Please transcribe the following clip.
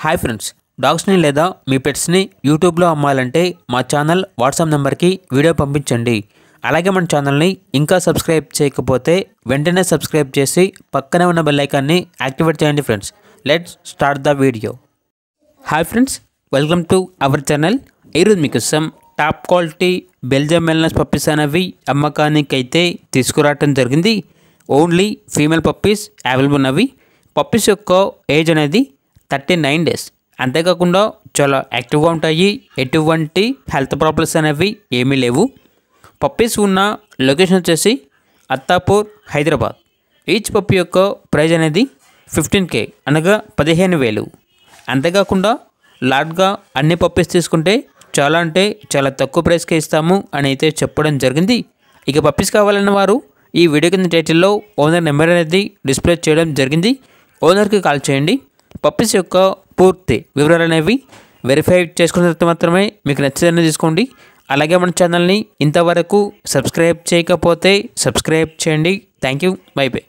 Hi friends, డాగ్స్ని లేదా మీ పెట్స్ని యూట్యూబ్లో అమ్మాలంటే మా ఛానల్ వాట్సాప్ నెంబర్కి వీడియో పంపించండి. అలాగే మన ఛానల్ని ఇంకా సబ్స్క్రైబ్ చేయకపోతే వెంటనే సబ్స్క్రైబ్ చేసి పక్కనే ఉన్న బెల్ ఐకాన్ని యాక్టివేట్ చేయండి friends. Let's start the video. Hi friends, welcome to our channel. ఈరోజు మీకోసం టాప్ క్వాలిటీ బెల్జియం మెల్నస్ పప్పీస్ అనేవి అమ్మకానికి అయితే తీసుకురావటం జరిగింది. ఓన్లీ ఫీమేల్ పప్పీస్ అవైలబుల్ ఉన్నవి. పప్పీస్ యొక్క ఏజ్ అనేది 39 డేస్. అంతేకాకుండా చాలా యాక్టివ్గా ఉంటాయి. ఎటువంటి హెల్త్ ప్రాబ్లమ్స్ అనేవి ఏమీ లేవు. పప్పీస్ ఉన్న లొకేషన్ వచ్చేసి అత్తాపూర్, హైదరాబాద్. ఈచ్ పప్పీ యొక్క ప్రైజ్ అనేది 15K అనగా 15,000. అంతేకాకుండా లాట్గా అన్ని పప్పీస్ తీసుకుంటే చాలా అంటే చాలా తక్కువ ప్రైస్కే ఇస్తాము అని అయితే చెప్పడం జరిగింది. ఇక పప్పీస్ కావాలన్న వారు ఈ వీడియో కింద టైటిల్లో ఓనర్ నెంబర్ అనేది డిస్ప్లే చేయడం జరిగింది. ఓనర్కి కాల్ చేయండి. పప్పీస్ యొక్క పూర్తి వివరాలు అనేవి వెరిఫై చేసుకున్న తర్వాత మాత్రమే మీకు నచ్చిందని తీసుకోండి. అలాగే మన ఛానల్ని ఇంతవరకు సబ్స్క్రైబ్ చేయకపోతే సబ్స్క్రైబ్ చేయండి. Thank you. By by.